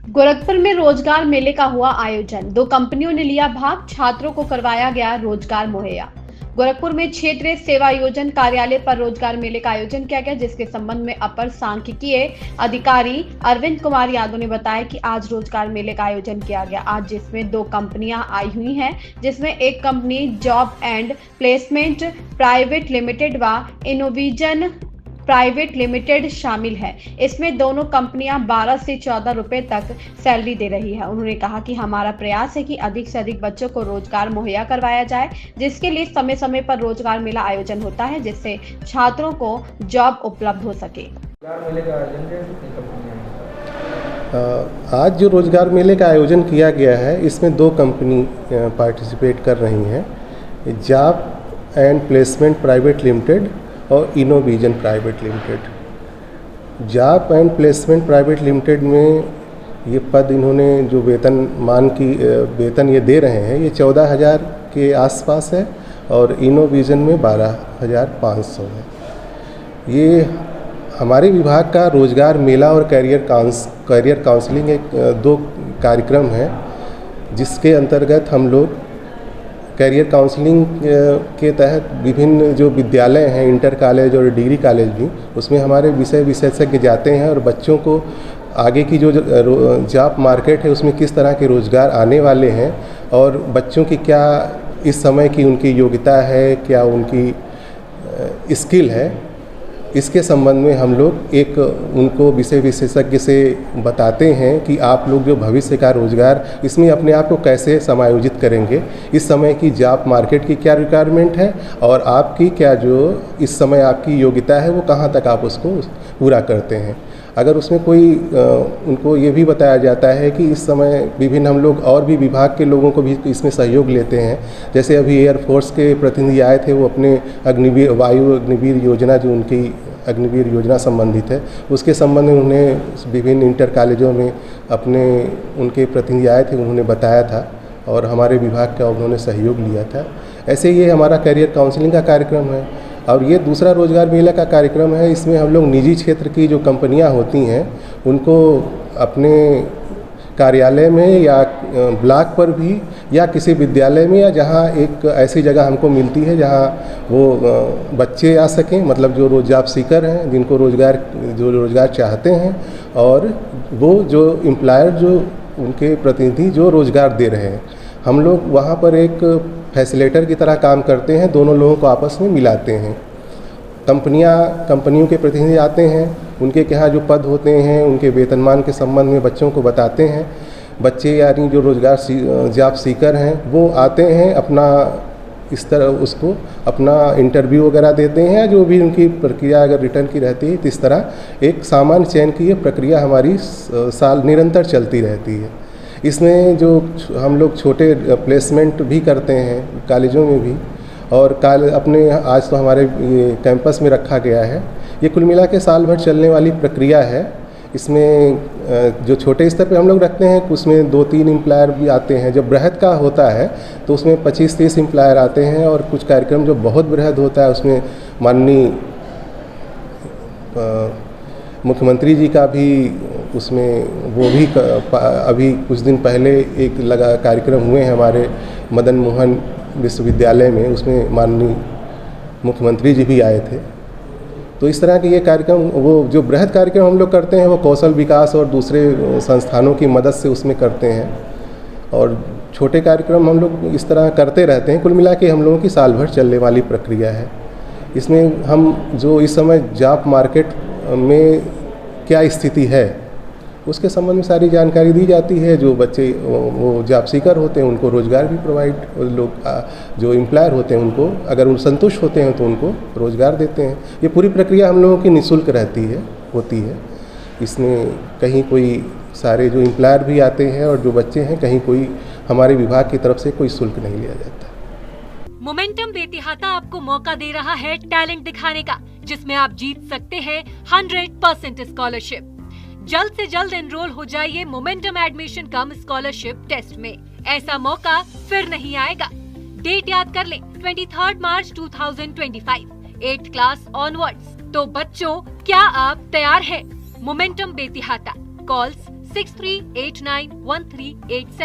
गोरखपुर में रोजगार मेले का हुआ आयोजन। 2 कंपनियों ने लिया भाग, छात्रों को करवाया गया रोजगार मुहैया। गोरखपुर में क्षेत्रीय सेवा योजन कार्यालय पर रोजगार मेले का आयोजन किया गया, जिसके संबंध में अपर सांख्यिकीय अधिकारी अरविंद कुमार यादव ने बताया कि आज रोजगार मेले का आयोजन किया गया, आज जिसमें 2 कंपनियां आई हुई हैं, जिसमें एक company job and placement private limited व इनोविजन प्राइवेट लिमिटेड शामिल है। इसमें दोनों कंपनियां 12 से 14 रुपए तक सैलरी दे रही है। उन्होंने कहा कि हमारा प्रयास है कि अधिक से अधिक बच्चों को रोजगार मुहैया करवाया जाए, जिसके लिए समय समय पर रोजगार मेला आयोजन होता है, जिससे छात्रों को जॉब उपलब्ध हो सके। आज जो रोजगार मेले का आयोजन किया गया है, इसमें 2 कंपनी पार्टिसिपेट कर रही हैं, job and placement private limited और Innovision private limited. Job and placement private limited में ये पद इन्होंने जो वेतन ये दे रहे हैं, ये 14,000 के आसपास है और इनोविजन में 12,500 है। ये हमारे विभाग का रोजगार मेला और करियर काउंसलिंग एक 2 कार्यक्रम है, जिसके अंतर्गत हम लोग करियर काउंसलिंग के तहत विभिन्न जो विद्यालय हैं, इंटर कॉलेज और डिग्री कॉलेज भी, उसमें हमारे विशेषज्ञ जाते हैं और बच्चों को आगे की जो जॉब मार्केट है उसमें किस तरह के रोज़गार आने वाले हैं और बच्चों की क्या इस समय की उनकी योग्यता है, क्या उनकी स्किल है, इसके संबंध में हम लोग एक उनको विशेषज्ञ से बताते हैं कि आप लोग जो भविष्य का रोज़गार इसमें अपने आप को कैसे समायोजित करेंगे, इस समय की जॉब मार्केट की क्या रिक्वायरमेंट है और आपकी क्या जो इस समय आपकी योग्यता है वो कहाँ तक आप उसको पूरा करते हैं। अगर उसमें कोई उनको ये भी बताया जाता है कि इस समय विभिन्न हम लोग और भी विभाग के लोगों को भी इसमें सहयोग लेते हैं। जैसे अभी एयरफोर्स के प्रतिनिधि आए थे, वो अपने वायु अग्निवीर योजना जो उनकी अग्निवीर योजना संबंधित है, उसके संबंध में उन्हें विभिन्न इंटर कॉलेजों में उनके प्रतिनिधि आए थे, उन्होंने बताया था और हमारे विभाग का उन्होंने सहयोग लिया था। ऐसे ये हमारा करियर काउंसलिंग का कार्यक्रम है। और ये दूसरा रोजगार मेला का कार्यक्रम है, इसमें हम लोग निजी क्षेत्र की जो कंपनियां होती हैं उनको अपने कार्यालय में या ब्लॉक पर भी या किसी विद्यालय में या जहां एक ऐसी जगह हमको मिलती है जहां वो बच्चे आ सकें, मतलब जो जॉब सीकर हैं, जिनको रोज़गार चाहते हैं, और वो जो एम्प्लॉयर जो उनके प्रतिनिधि जो रोज़गार दे रहे हैं, हम लोग वहाँ पर एक फैसिलिटेटर की तरह काम करते हैं, दोनों लोगों को आपस में मिलाते हैं। कंपनियों के प्रतिनिधि आते हैं, उनके यहाँ जो पद होते हैं उनके वेतनमान के संबंध में बच्चों को बताते हैं। बच्चे यानी जो जॉब सीकर हैं वो आते हैं, अपना इस तरह उसको अपना इंटरव्यू वगैरह देते हैं, जो भी उनकी प्रक्रिया अगर रिटर्न की रहती है, तो इस तरह एक सामान्य चयन की ये प्रक्रिया हमारी साल निरंतर चलती रहती है। इसमें जो हम लोग छोटे प्लेसमेंट भी करते हैं कॉलेजों में भी, और अपने आज तो हमारे कैंपस में रखा गया है। ये कुल मिला के साल भर चलने वाली प्रक्रिया है। इसमें जो छोटे स्तर पे हम लोग रखते हैं उसमें 2-3 एम्प्लॉयर भी आते हैं। जब बृहद का होता है तो उसमें 25-30 एम्प्लॉयर आते हैं, और कुछ कार्यक्रम जो बहुत बृहद होता है उसमें माननीय मुख्यमंत्री जी का भी उसमें वो भी अभी कुछ दिन पहले एक कार्यक्रम हुए हैं हमारे मदन मोहन विश्वविद्यालय में, उसमें माननीय मुख्यमंत्री जी भी आए थे। तो इस तरह के ये कार्यक्रम, वो जो बृहद कार्यक्रम हम लोग करते हैं वो कौशल विकास और दूसरे संस्थानों की मदद से उसमें करते हैं, और छोटे कार्यक्रम हम लोग इस तरह करते रहते हैं। कुल मिला के हम लोगों की साल भर चलने वाली प्रक्रिया है। इसमें हम जो इस समय जॉब मार्केट में क्या स्थिति है उसके संबंध में सारी जानकारी दी जाती है। जो बच्चे वो जॉब सीकर होते हैं उनको रोज़गार भी जो एम्प्लॉयर होते हैं उनको अगर वो संतुष्ट होते हैं तो उनको रोज़गार देते हैं। ये पूरी प्रक्रिया हम लोगों की निःशुल्क होती है। इसमें कहीं कोई सारे जो एम्प्लॉयर भी आते हैं और जो बच्चे हैं, कहीं कोई हमारे विभाग की तरफ से कोई शुल्क नहीं लिया जाता। मोमेंटम बेतिहाता आपको मौका दे रहा है टैलेंट दिखाने का, जिसमें आप जीत सकते हैं 100% स्कॉलरशिप। जल्द से जल्द एनरोल हो जाइए momentum admission cum scholarship test में। ऐसा मौका फिर नहीं आएगा। डेट याद कर लें, 23 मार्च 2025, 8th क्लास ऑनवर्ड्स। तो बच्चों, क्या आप तैयार हैं? मोमेंटम बेतिहाता, कॉल्स 63891387।